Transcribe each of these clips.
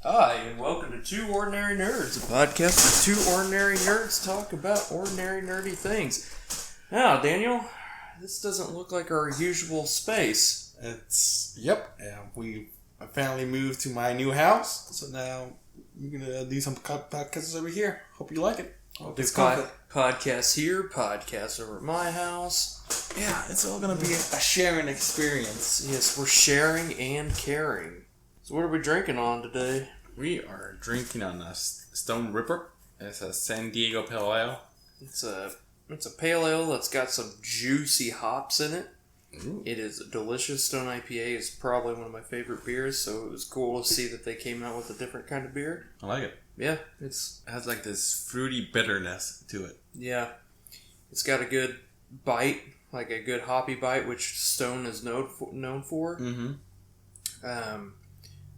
Hi, and welcome to Two Ordinary Nerds, a podcast where two ordinary nerds talk about ordinary nerdy things. Now, Daniel, this doesn't look like our usual space. We finally moved to my new house, so now we're gonna do some podcasts over here. Hope you like it. Hope it's podcasts here, podcasts over at my house. Yeah, it's all gonna be a sharing experience. Yes, we're sharing and caring. So what are we drinking on today? We are drinking on a Stone Ripper. It's a San Diego Pale Ale. It's a pale ale that's got some juicy hops in it. Ooh. It is a delicious. Stone IPA is probably one of my favorite beers, so it was cool to see that they came out with a different kind of beer. I like it. Yeah, It has like this fruity bitterness to it. Yeah, it's got a good bite, like a good hoppy bite, which Stone is known for. Mm-hmm.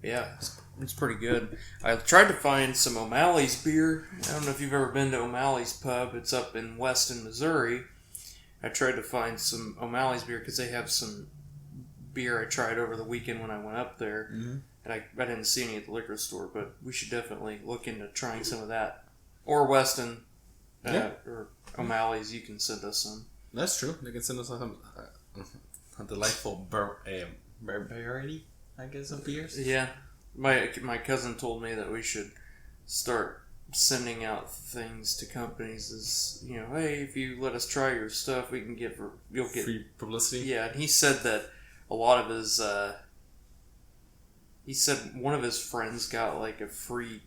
Yeah, it's pretty good. I tried to find some O'Malley's beer. I don't know if you've ever been to O'Malley's Pub. It's up in Weston, Missouri. I tried to find some O'Malley's beer because they have some beer I tried over the weekend when I went up there. Mm-hmm. And I didn't see any at the liquor store, but we should definitely look into trying some of that. Or Weston, or O'Malley's, you can send us some. That's true. They can send us some a delightful variety, I guess, of beers. Yeah. My cousin told me that we should start sending out things to companies as, hey, if you let us try your stuff, we can you'll get free publicity. Yeah, and he said that a lot of his he said one of his friends got like a free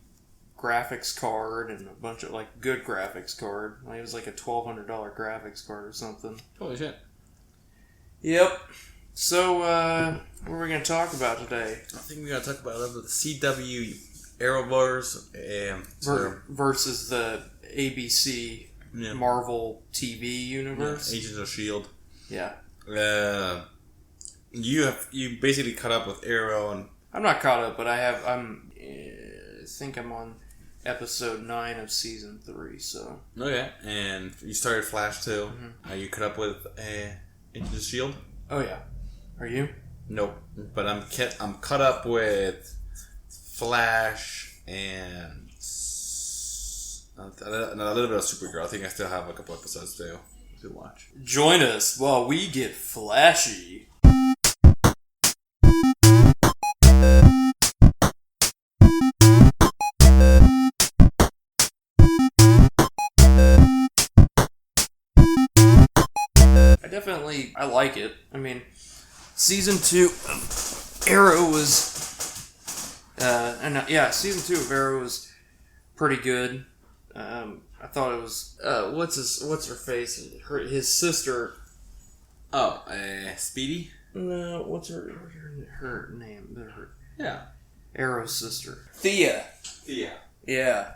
graphics card and a bunch of like good graphics card. Like, it was like a $1,200 graphics card or something. Holy shit. Yep. So, what are we going to talk about today? I think we got to talk about a little bit of the CW Arrowverse versus the ABC Marvel TV universe. Yeah, Agents of S.H.I.E.L.D. Yeah. You basically caught up with Arrow and... I'm not caught up, but I think I'm on episode 9 of season 3, so... Okay, and you started Flash too. Mm-hmm. Are you caught up with Agents of S.H.I.E.L.D.? Oh yeah. Are you? Nope. But I'm caught up with Flash and a little bit of Supergirl. I think I still have a couple episodes to watch. Join us while we get flashy. I like it. I mean, season 2 of Arrow was, season 2 of Arrow was pretty good. I thought it was, what's her face? His sister. Oh, Speedy? No, what's her name? Yeah. Arrow's sister. Thea. Yeah.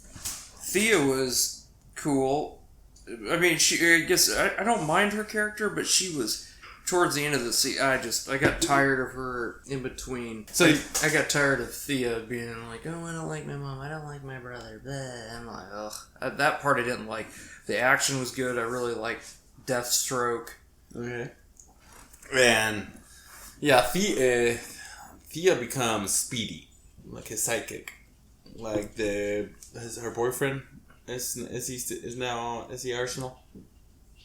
Thea was cool. I mean, I guess I don't mind her character, but she was towards the end of the season. I got tired of her in between. So I got tired of Thea being like, "Oh, I don't like my mom. I don't like my brother." Blah. I'm like, ugh. That part I didn't like. The action was good. I really liked Deathstroke. Okay. And yeah, Thea becomes Speedy, like his sidekick, like her boyfriend. Is he Arsenal?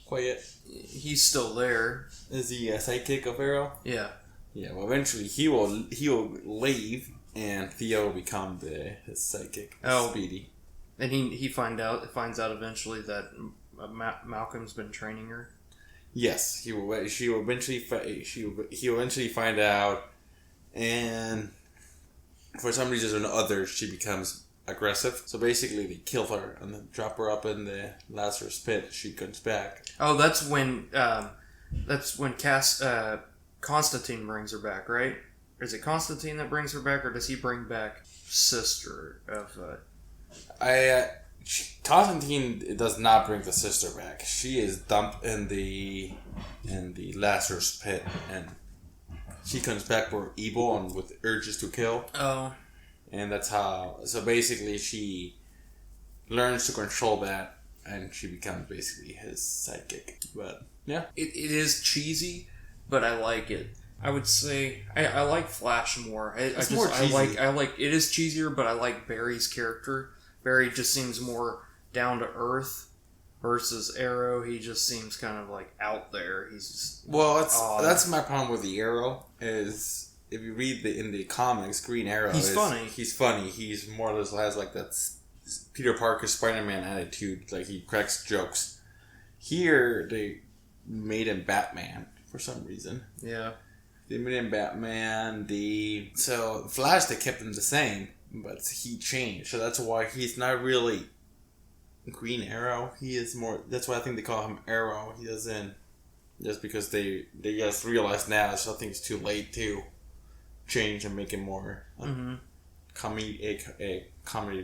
Quite yet? He's still there. Is he a sidekick of Arrow? Yeah. Yeah. Well, eventually he will leave, and Theo will become his sidekick. Speedy. And he finds out eventually that Malcolm's been training her. Yes, he will. She will eventually. He'll eventually find out, and for some reason or other, she becomes aggressive. So basically they kill her and then drop her up in the Lazarus pit. She comes back. Oh, that's when Constantine brings her back, right? Is it Constantine that brings her back, or does he bring back sister of Constantine does not bring the sister back. She is dumped in the Lazarus pit, and she comes back more evil and with urges to kill. Oh. And that's how... So basically she learns to control that, and she becomes basically his sidekick. But, yeah. It is cheesy, but I like it. I would say I like Flash more. It's more cheesy. I like it is cheesier, but I like Barry's character. Barry just seems more down to earth versus Arrow. He just seems kind of like out there. He's just that's my problem with the Arrow is if you read in the comics, Green Arrow. He's funny. He's funny. He's more or less has like that Peter Parker Spider-Man attitude. Like he cracks jokes. Here they made him Batman for some reason. Yeah. They made him Batman. So Flash, they kept him the same, but he changed. So that's why he's not really Green Arrow. He is more. That's why I think they call him Arrow. He doesn't. Just because they just realize now, so I think it's too late to change and make him more comedy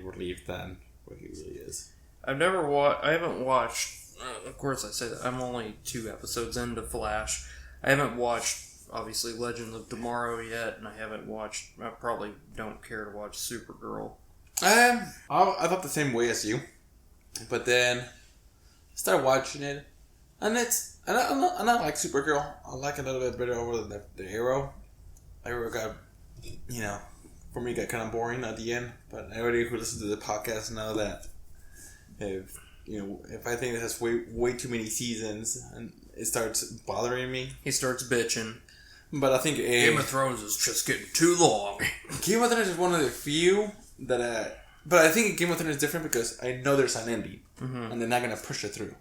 relief than what he really is. I haven't watched. Of course, I say that I'm only 2 episodes into Flash. I haven't watched. Obviously, Legends of Tomorrow yet, and I haven't watched. I probably don't care to watch Supergirl. I thought the same way as you, but then I started watching it, and I like Supergirl. I like it a little bit better over the Arrow. Arrow got, for me, got kind of boring at the end. But everybody who listens to the podcast know that if I think it has way too many seasons and it starts bothering me, he starts bitching. But I think Game of Thrones is just getting too long. Game of Thrones is one of the few that but I think Game of Thrones is different because I know there's an ending, and they're not gonna push it through.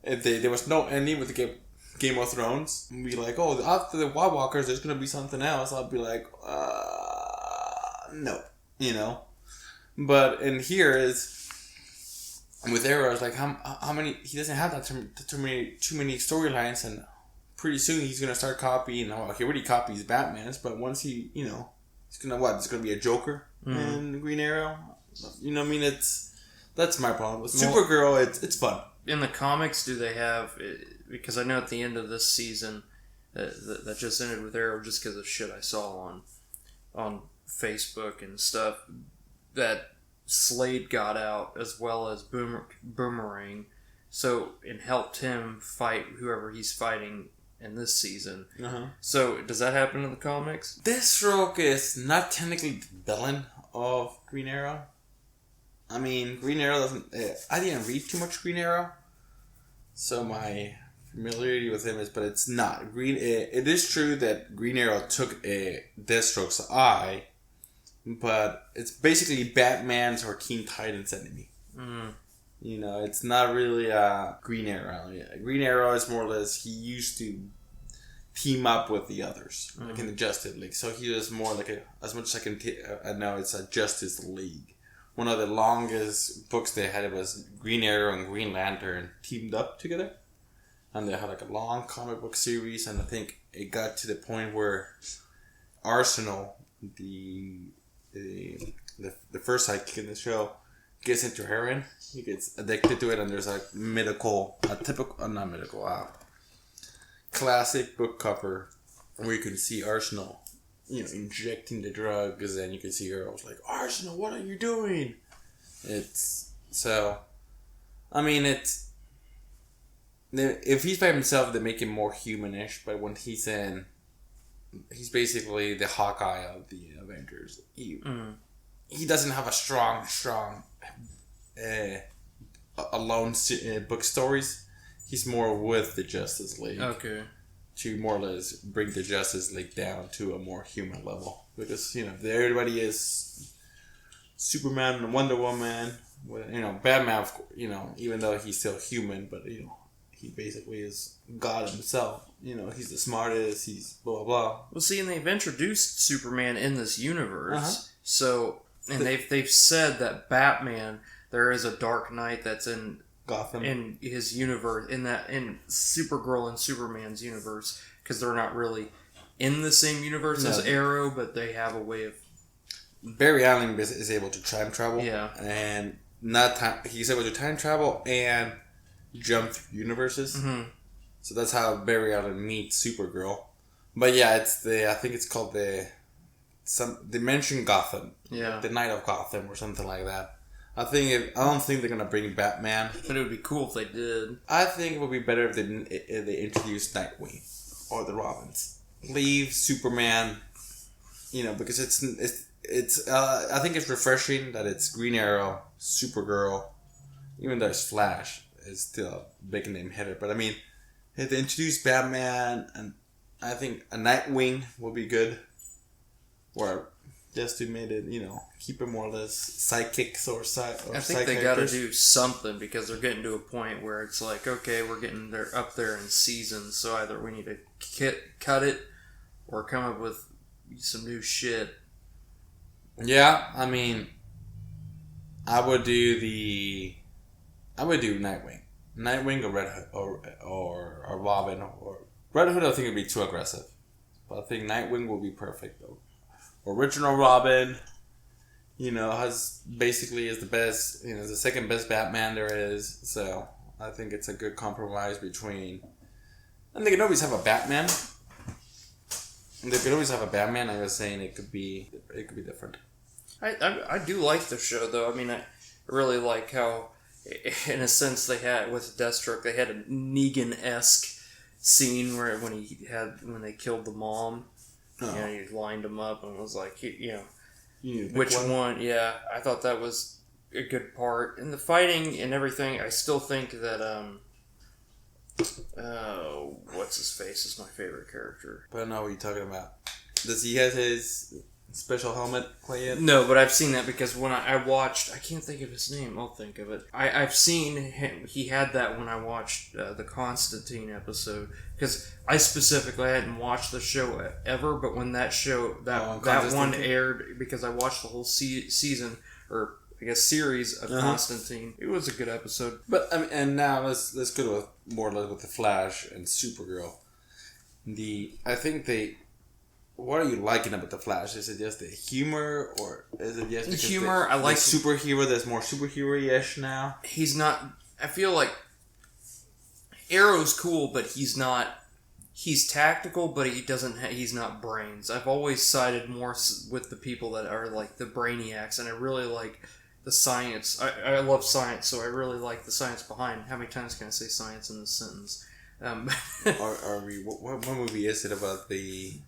If there was no ending with the Game of Thrones, and be like, oh, after the White Walkers, there's gonna be something else. I'll be like, no, But in here is with Arrow, it's like how many? He doesn't have that too many storylines, and pretty soon he's gonna start copying. Well, he already copies Batman's, but once he, he's gonna what? It's gonna be a Joker and Green Arrow. I mean, that's my problem with Supergirl. It's fun. In the comics, do they have? Because I know at the end of this season, that just ended with Arrow, just because of shit I saw on Facebook and stuff, that Slade got out as well as Boomerang, and helped him fight whoever he's fighting in this season. So does that happen in the comics? Deathstroke is not technically the villain of Green Arrow. I mean, Green Arrow doesn't. I didn't read too much Green Arrow, so my familiarity with him is. But it's not It is true that Green Arrow took Deathstroke's eye, but it's basically Batman's or Teen Titans' enemy. It's not really Green Arrow. Green Arrow is more or less he used to team up with the others, like in the Justice League. So he was more like as much as I know, it's a Justice League. One of the longest books they had was Green Arrow and Green Lantern teamed up together, and they had like a long comic book series. And I think it got to the point where Arsenal, the first sidekick in the show, gets into heroin. He gets addicted to it, and there's classic book cover where you can see Arsenal, injecting the drugs, and you can see Arrow's like, Arsenal, what are you doing? If he's by himself, they make him more humanish, but when he's he's basically the Hawkeye of the Avengers. He doesn't have a strong alone book stories. He's more with the Justice League. Okay. To more or less bring the Justice League down to a more human level. Because, everybody is Superman and Wonder Woman. Batman, of course, even though he's still human, but, he basically is God himself. He's the smartest, he's blah, blah, blah. Well, see, and they've introduced Superman in this universe. So, and they've said that Batman, there is a Dark Knight that's in Gotham, in his universe, in Supergirl and Superman's universe, because they're not really in the same universe as Arrow, but they have a way of. Barry Allen is able to time travel, and he's able to time travel and jump through universes. So that's how Barry Allen meets Supergirl. But yeah, I think it's called they mention Gotham, the Night of Gotham or something like that. I don't think they're gonna bring Batman. But it would be cool if they did. I think it would be better if they introduced Nightwing or the Robins. leave Superman, because it's I think it's refreshing that it's Green Arrow, Supergirl, even though it's Flash is still a big name hitter. But I mean, if they introduce Batman, and I think a Nightwing will be good, or just to make it, keep it more or less sidekicks or side. I think they got to do something because they're getting to a point where it's like, okay, we're getting there up there in seasons, so either we need to cut it or come up with some new shit. Yeah, I mean, I would do Nightwing, or Red Hood, or Robin, or Red Hood. I think would be too aggressive, but I think Nightwing will be perfect though. Original Robin, is the best, the second best Batman there is. So I think it's a good compromise between. And they can always have a Batman. I'm just saying it could be different. I do like the show though. I mean, I really like how, in a sense, they had with Deathstroke, they had a Negan-esque scene when they killed the mom. Oh. He lined them up and was like, which one? Yeah, I thought that was a good part. And the fighting and everything, I still think that, what's his face is my favorite character. But I know what you're talking about. Does he have his special helmet play it? No, but I've seen that because when I watched, I can't think of his name, I'll think of it. I've seen him, he had that when I watched the Constantine episode. Because I specifically hadn't watched the show ever, but when that show, that one aired, because I watched the whole season, or I guess series of Constantine, it was a good episode. But and now let's go with more or less with the Flash and Supergirl. What are you liking about the Flash? Is it just the humor, or is it just the humor? I like superhero. That's more superhero-ish now. He's not. I feel like Arrow's cool, but he's not. He's tactical, but he doesn't. He's not brains. I've always sided more with the people that are like the brainiacs, and I really like the science. I love science, so I really like the science behind. How many times can I say science in this sentence? What movie is it about the?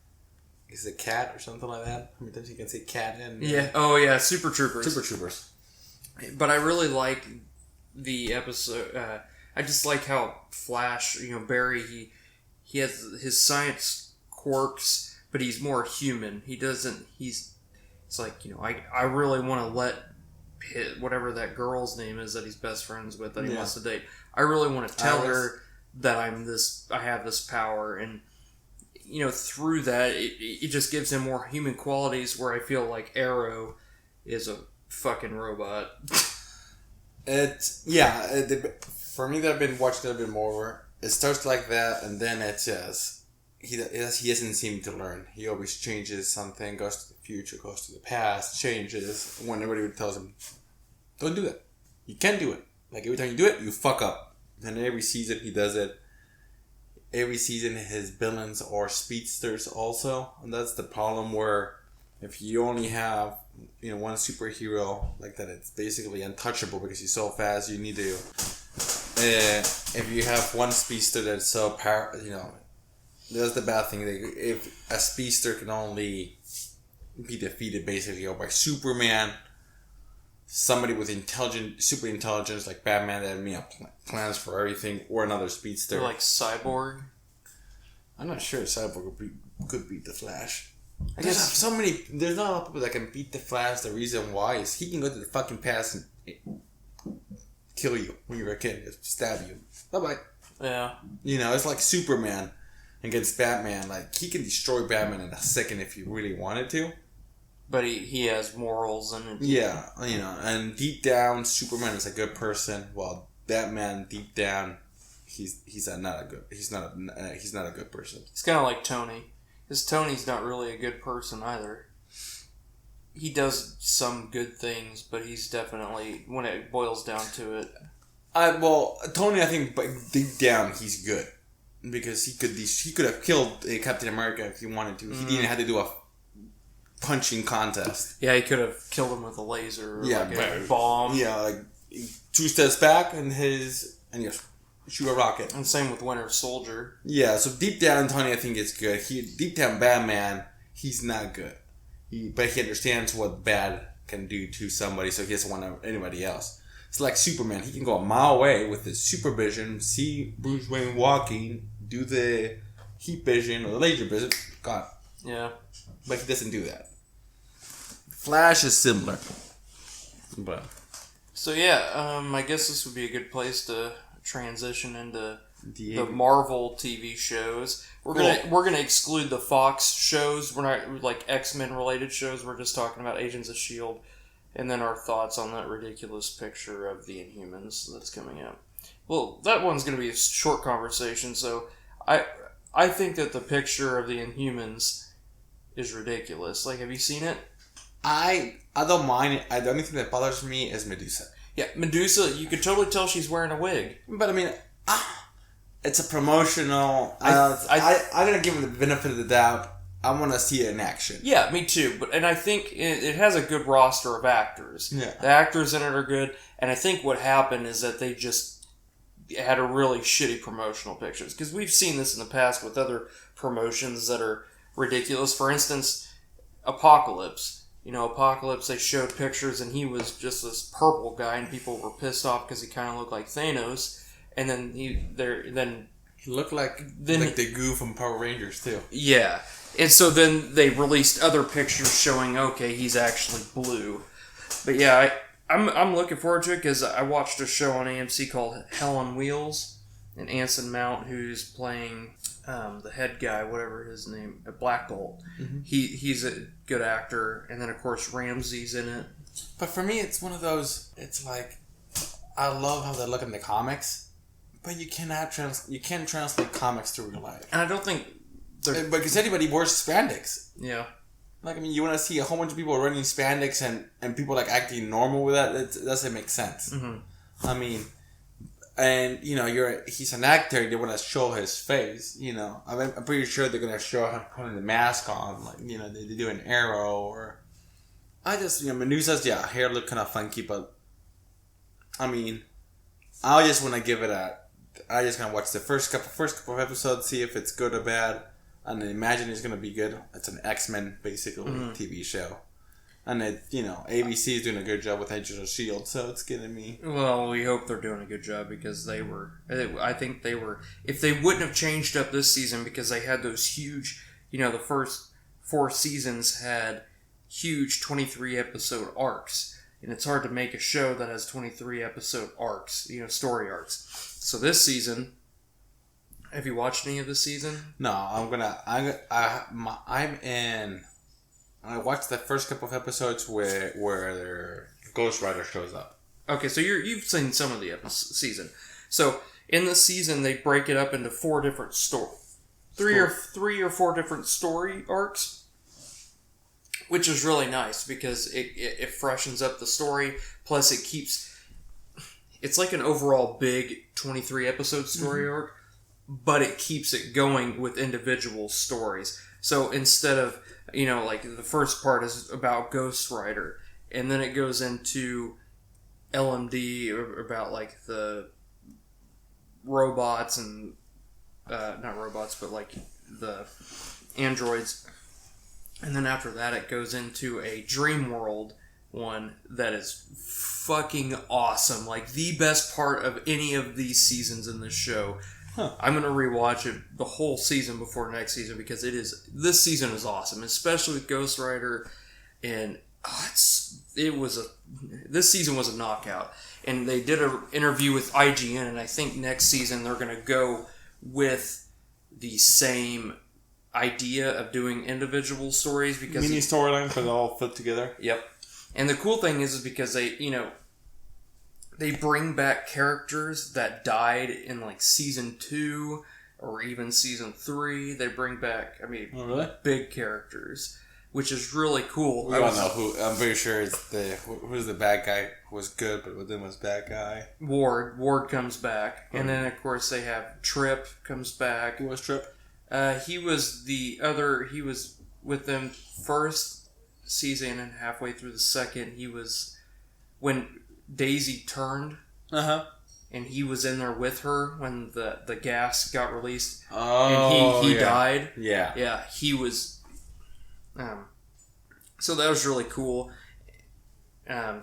Is it cat or something like that? How many times you can say cat in? Yeah. Oh yeah, Super Troopers. Super Troopers. But I really like the episode. I just like how Flash, Barry, he has his science quirks, but he's more human. He doesn't. It's like I really want to let whatever that girl's name is that he's best friends with that he wants to date. I really want to tell her that I have this power, and through that it just gives him more human qualities. Where I feel like Arrow is a fucking robot. For me, that I've been watching a little bit more. It starts like that, and then it's just he doesn't seem to learn. He always changes something, goes to the future, goes to the past, changes. When everybody tells him, "Don't do that. You can't do it." Like every time you do it, you fuck up. And every season he does it. Every season his villains are speedsters also, and that's the problem. Where if you only have one superhero like that, it's basically untouchable because he's so fast. You need to. If you have one speedster that's so powerful, that's the bad thing. If a speedster can only be defeated basically or by Superman, somebody with super intelligence like Batman that have plans for everything, or another speedster. Or like Cyborg. I'm not sure Cyborg could beat the Flash. I guess there's not a lot of people that can beat the Flash. The reason why is he can go to the fucking past and kill you when you're a kid, just stab you. Bye-bye. Yeah. It's like Superman against Batman. Like, he can destroy Batman in a second if he really wanted to. But he has morals and... Yeah, and deep down, Superman is a good person, while Batman, deep down, he's not a good person. It's kind of like Tony. Because Tony's not really a good person either. He does some good things, but he's definitely, when it boils down to it... Tony, I think, but deep down, he's good. Because he could have killed Captain America if he wanted to. He didn't have to do a punching contest. Yeah, he could have killed him with a laser or a bomb. Yeah, like 2 steps back and yes. shoot a rocket. And same with Winter Soldier. Yeah, so deep down, Tony, I think is good. Deep down, Batman, he's not good. But he understands what bad can do to somebody, so he doesn't want anybody else. It's like Superman. He can go a mile away with his supervision, see Bruce Wayne walking, do the heat vision or the laser vision. God. Yeah. But he doesn't do that. Flash is similar. But so yeah, I guess this would be a good place to transition into the Marvel TV shows. We're gonna exclude the Fox shows. We're not like X-Men related shows. We're just talking about Agents of S.H.I.E.L.D. and then our thoughts on that ridiculous picture of the Inhumans that's coming out. Well, that one's gonna be a short conversation. So I think that the picture of the Inhumans is ridiculous. Like, have you seen it? I don't mind it. The only thing that bothers me is Medusa. Yeah, Medusa, you could totally tell she's wearing a wig. But I mean, it's a promotional. I'm gonna give him the benefit of the doubt. I want to see it in action. Yeah, me too. And I think it has a good roster of actors. Yeah. The actors in it are good. And I think what happened is that they just had a really shitty promotional pictures. Because we've seen this in the past with other promotions that are ridiculous. For instance, Apocalypse. Apocalypse, they showed pictures and he was just this purple guy and people were pissed off because he kind of looked like Thanos. And then he looked like the goo from Power Rangers too. Yeah. And so then they released other pictures showing, okay, he's actually blue. But yeah, I'm looking forward to it because I watched a show on AMC called Hell on Wheels. And Anson Mount, who's playing the head guy, whatever his name, Black Bolt. Mm-hmm. He's a good actor. And then, of course, Ramsey's in it. But for me, it's one of those, it's like, I love how they look in the comics, but you can't translate comics to real life. And I don't think... Because anybody wears spandex. Yeah. Like, I mean, you want to see a whole bunch of people running spandex and people, like, acting normal with that? It doesn't make sense. Mm-hmm. I mean... And, he's an actor, they want to show his face, I'm pretty sure they're going to show him putting the mask on, like, they do an Arrow, or... I just, Medusa's, hair look kind of funky, but... I mean, I just want to give it I just going to watch the first couple of episodes, see if it's good or bad, and imagine it's going to be good. It's an X-Men, basically, TV show. And ABC is doing a good job with Agents of S.H.I.E.L.D., so it's getting me... Well, we hope they're doing a good job because I think they were... If they wouldn't have changed up this season because they had those huge... the first 4 seasons had huge 23-episode arcs. And it's hard to make a show that has 23-episode arcs, story arcs. So this season... Have you watched any of this season? No, I'm in... I watched the first couple of episodes where their Ghost Rider shows up. Okay, so you've seen some of the season. So in the season, they break it up into 4 different three or four different story arcs, which is really nice because it freshens up the story. Plus, it keeps it's like an overall big 23 episode story arc, but it keeps it going with individual stories. So instead of like the first part is about Ghost Rider, and then it goes into LMD about like the robots and not robots, but like the androids, and then after that it goes into a Dream World one that is fucking awesome, like the best part of any of these seasons in this show. I'm going to rewatch it the whole season before next season because this season is awesome, especially with Ghost Rider, and this season was a knockout. And they did an interview with IGN, and I think next season they're going to go with the same idea of doing individual stories because mini storylines that all fit together. Yep. And the cool thing is because they bring back characters that died in like season 2 or even season 3. They bring back, big characters, which is really cool. I don't know who. I'm pretty sure it's who's the bad guy who was good, but within was bad guy. Ward comes back, and then of course they have Trip comes back. Who was Trip? He was He was with them first season and halfway through the second. He was when Daisy turned. and he was in there with her when the gas got released. Oh, and he died. Yeah. Yeah, he was... so that was really cool,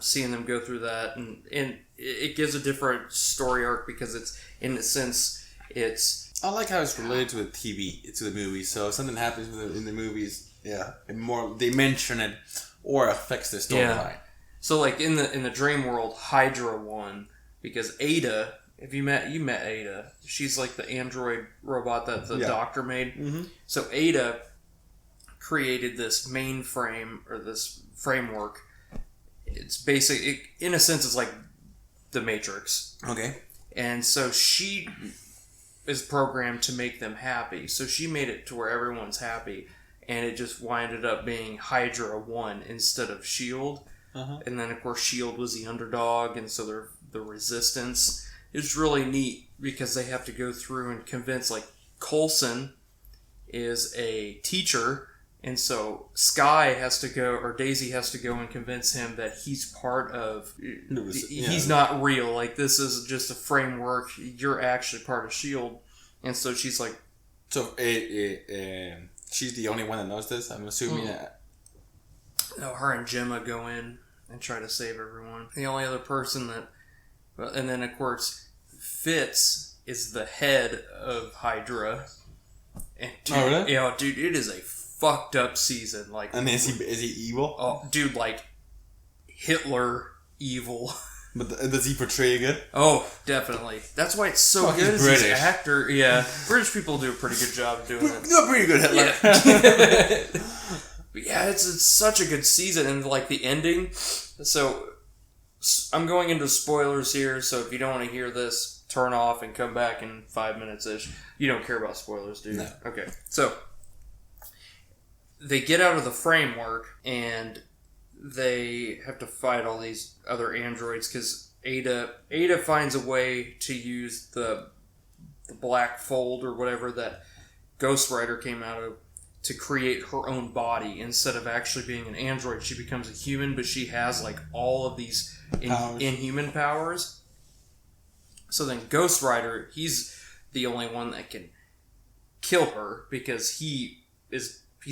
seeing them go through that. And it gives a different story arc because it's, in a sense, it's... I like how it's related to the TV, to the movies. So if something happens in the movies, they mention it or affects the storyline. Yeah. So like in the dream world, Hydra won because Ada. Have you met Ada? She's like the android robot that the doctor made. Mm-hmm. So Ada created this mainframe or this framework. It's in a sense, it's like the Matrix. Okay. And so she is programmed to make them happy. So she made it to where everyone's happy, and it just winded up being Hydra won instead of S.H.I.E.L.D. Uh-huh. And then, of course, S.H.I.E.L.D. was the underdog, and so they're the resistance. It's really neat because they have to go through and convince, like, Coulson is a teacher, and so Sky has to go, or Daisy has to go and convince him that he's part of... He's not real. Like, this is just a framework. You're actually part of S.H.I.E.L.D. And so she's like... So, she's the only one that knows this, I'm assuming. No, her and Gemma go in and try to save everyone. The only other person that... And then, of course, Fitz is the head of Hydra. And dude, oh, really? Yeah, dude, it is a fucked up season. Like, and is he evil? Oh, dude, like Hitler evil. But does he portray good? Oh, definitely. That's why it's so good. He's British. As an actor, yeah. British people do a pretty good job of doing it. You're pretty good, Hitler. Yeah. But yeah, it's such a good season, and like the ending. So I'm going into spoilers here. So if you don't want to hear this, turn off and come back in 5 minutes ish. You don't care about spoilers, do you? No. Okay. So they get out of the framework and they have to fight all these other androids because Ada finds a way to use the black fold or whatever that Ghost Rider came out of to create her own body. Instead of actually being an android, she becomes a human, but she has like all of these inhuman powers. So then Ghost Rider, he's the only one that can kill her because he's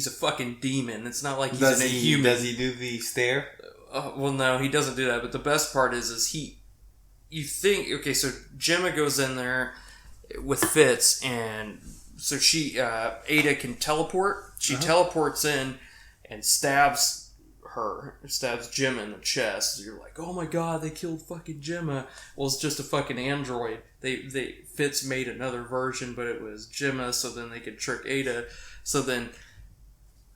a fucking demon. It's not like he's an inhuman. Does he do the stare? Well, no, he doesn't do that. But the best part is you think, okay, so Gemma goes in there with Fitz, and so Ada can teleport. She teleports in and stabs Gemma in the chest. You're like, oh my god, they killed fucking Gemma. Well, it's just a fucking android. Fitz made another version, but it was Gemma, so then they could trick Ada. So then...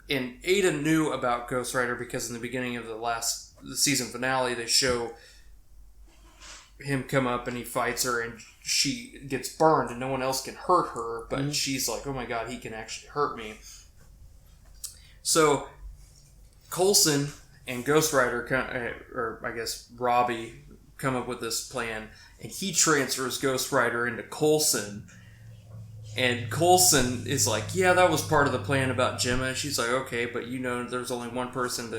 And Ada knew about Ghost Rider because in the beginning of the season finale, they show him come up and he fights her and she gets burned and no one else can hurt her, but she's like, oh my god, he can actually hurt me. So Coulson and Ghost Rider, or I guess Robbie, come up with this plan, and he transfers Ghost Rider into Coulson. And Coulson is like, yeah, that was part of the plan about Gemma. She's like, okay, but there's only one person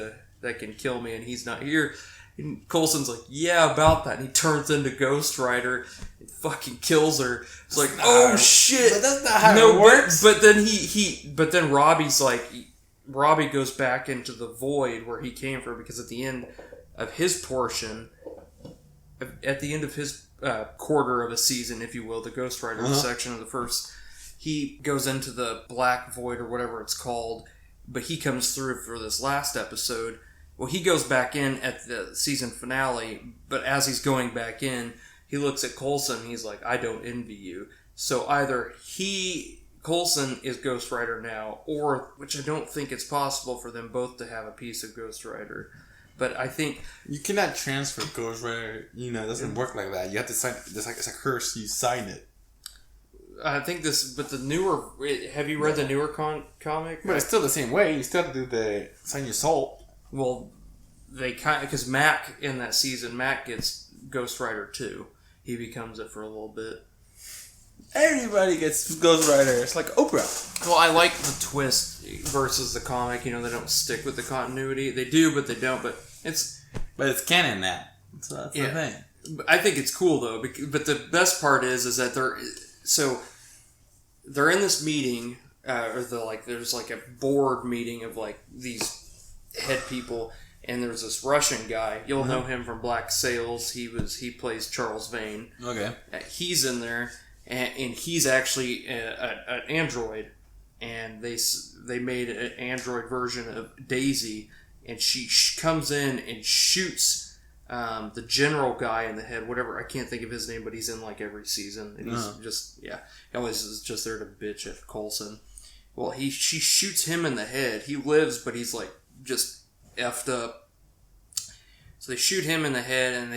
that can kill me, and he's not here. And Coulson's like, yeah, about that. And he turns into Ghost Rider and fucking kills her. It's like, oh shit. But that's not how it works. But then Robbie's like, Robbie goes back into the void where he came from, because at the end of his portion, at the end of his quarter of a season, if you will, the Ghost Rider section of the first, he goes into the black void or whatever it's called, but he comes through for this last episode. Well, he goes back in at the season finale, but as he's going back in, he looks at Coulson and he's like, I don't envy you. So either Coulson is Ghost Rider now, or, which I don't think it's possible for them both to have a piece of Ghost Rider. But I think... You cannot transfer Ghost Rider. It doesn't work like that. You have to sign it. It's a curse. You sign it. I think but the newer... Have you read the newer comic? But it's still the same way. You still have to do the sign your soul. Well, they kind of... Because Mac, in that season, Mac gets Ghost Rider too. He becomes it for a little bit. Everybody gets Ghost Rider. It's like Oprah. Well, I like the twist versus the comic. They don't stick with the continuity. They do, but they don't. But it's canon now. So that's the thing. I think it's cool though. But the best part is that they're in this meeting, there's like a board meeting of like these head people, and there's this Russian guy. You'll know him from Black Sails. He plays Charles Vane. Okay. He's in there, and he's actually an android, and they made an android version of Daisy, and she comes in and shoots the general guy in the head. Whatever, I can't think of his name, but he's in like every season, and he's he always is just there to bitch at Coulson. Well, she shoots him in the head. He lives, but he's like just effed up. So they shoot him in the head, and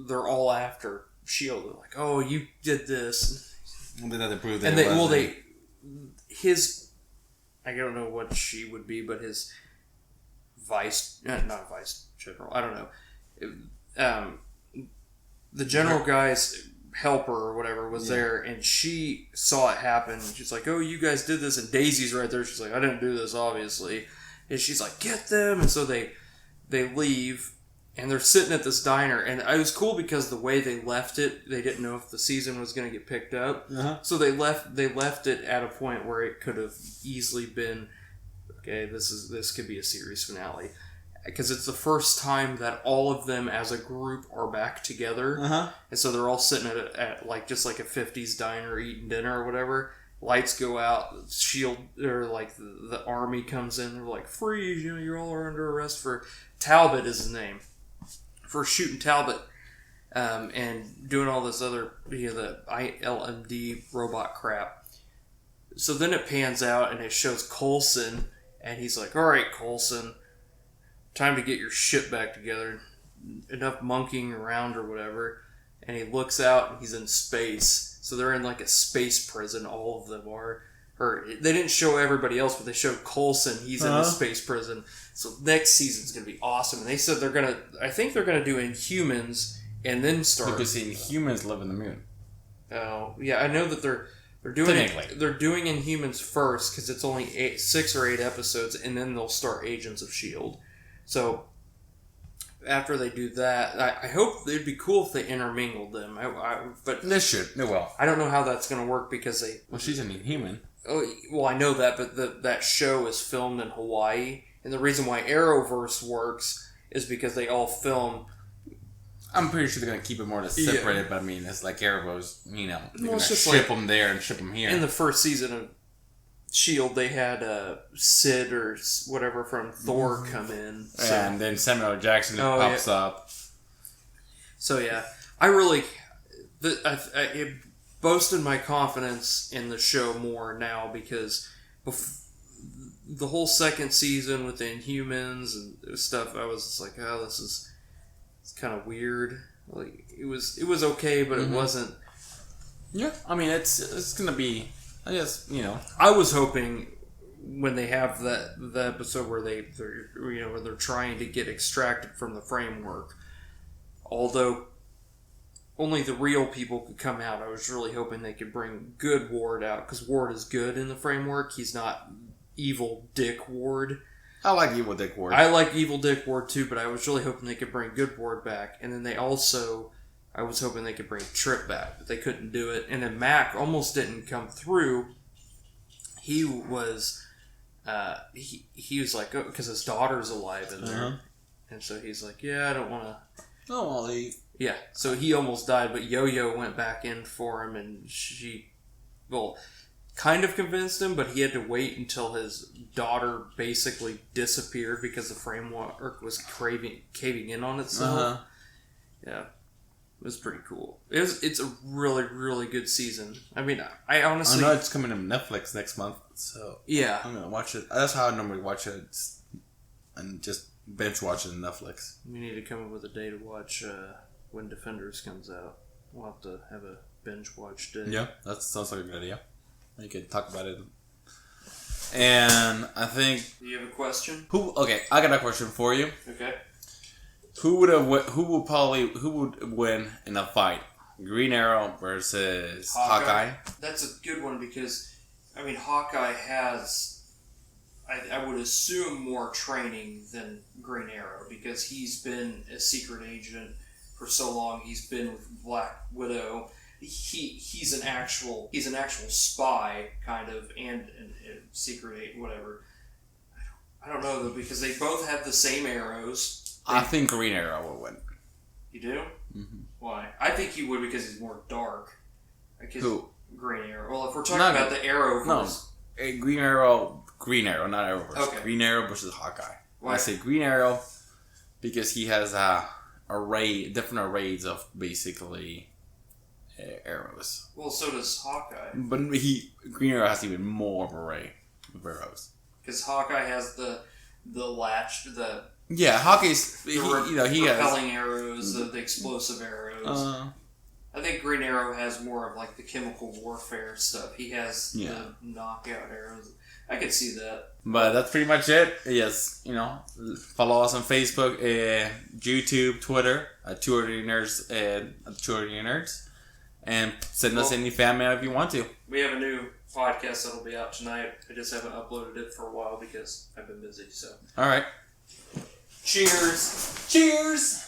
they're all after Shield. They're like, "Oh, you did this." Well, they have to prove that. And I don't know what she would be, but his not vice general. I don't know. The general guy's helper or whatever was there, and she saw it happen. She's like, "Oh, you guys did this," and Daisy's right there. She's like, "I didn't do this, obviously." And she's like, "Get them!" And so they leave, and they're sitting at this diner. And it was cool because the way they left it, they didn't know if the season was going to get picked up. So they left it at a point where it could have easily been, okay, this could be a series finale. Because it's the first time that all of them as a group are back together. And so they're all sitting at like just like a 50s diner eating dinner or whatever. Lights go out, Shield, or like the army comes in, they're like, "Freeze, you all are under arrest for..." Talbot is his name. For shooting Talbot, and doing all this other, the ILMD robot crap. So then it pans out and it shows Coulson, and he's like, "All right, Coulson, time to get your shit back together. Enough monkeying around or whatever." And he looks out and he's in space. So they're in like a space prison, all of them are. Or they didn't show everybody else, but they showed Coulson. He's in the space prison. So next season's going to be awesome. And they said I think they're going to do Inhumans and then start. Because Inhumans live in the moon. Oh, yeah, I know that they're doing Inhumans first because it's only 6 or 8 episodes, and then they'll start Agents of S.H.I.E.L.D. So after they do that, I hope it'd be cool if they intermingled them. But they should. They will. I don't know how that's going to work because they. Well, she's an Inhuman. Oh, well, I know that, but that show is filmed in Hawaii, and the reason why Arrowverse works is because they all film. I'm pretty sure they're going to keep it more separated, but I mean, it's like Arrowverse, they're going to ship them there and ship them here. In the first season of S.H.I.E.L.D., they had Sid or whatever from Thor come in. So. And then Samuel L. Jackson pops up. So, yeah. I really... it boasted my confidence in the show more now because the whole second season with the Inhumans and stuff, I was just like, oh, it's kind of weird. Like it was okay, but it wasn't. Yeah, I mean it's gonna be. I guess I was hoping when they have the episode where where they're trying to get extracted from the framework, although only the real people could come out. I was really hoping they could bring good Ward out, because Ward is good in the framework. He's not evil Dick Ward. I like evil Dick Ward. I like evil Dick Ward too, but I was really hoping they could bring good Ward back. And then I was hoping they could bring Trip back, but they couldn't do it. And then Mac almost didn't come through. He was he was like, because his daughter's alive in there. And so he's like, yeah, I don't want to. Oh, I'll leave. Yeah, so he almost died, but Yo-Yo went back in for him, and she, kind of convinced him, but he had to wait until his daughter basically disappeared because the framework was caving in on itself. Yeah, it was pretty cool. It's a really, really good season. I mean, I honestly... I know it's coming to Netflix next month, so yeah, I'm going to watch it. That's how I normally watch it, and just binge watch it on Netflix. We need to come up with a day to watch when Defenders comes out. We'll have to have a binge watch day. Yeah, that sounds like a good idea. You can talk about it. And I think... Do you have a question? Okay, I got a question for you. Okay. Who would win in a fight? Green Arrow versus Hawkeye? That's a good one because, I mean, Hawkeye has, I would assume, more training than Green Arrow because he's been a secret agent for so long he's been with Black Widow. He's an actual spy kind of and secret agent, whatever. I don't know though, because they both have the same arrows. I think Green Arrow will win. You do? Mm-hmm. Why? I think he would because he's more dark. Who? Green Arrow. Well, if we're talking about the Arrowverse. No, Green Arrow, not Arrowverse. Okay. Green Arrow versus Hawkeye. Why? I say Green Arrow because he has different arrays of basically arrows. Well, so does Hawkeye. But Green Arrow has even more of an array of arrows. Because Hawkeye has the latch, Hawkeye's he repelling has arrows, the explosive arrows. I think Green Arrow has more of like the chemical warfare stuff. He has the knockout arrows. I could see that. But that's pretty much it. Yes, follow us on Facebook, YouTube, Twitter, at 2 Nerds, at 2 Nerds, and send us any fan mail if you want to. We have a new podcast that'll be out tonight. I just haven't uploaded it for a while because I've been busy. So. All right. Cheers. Cheers.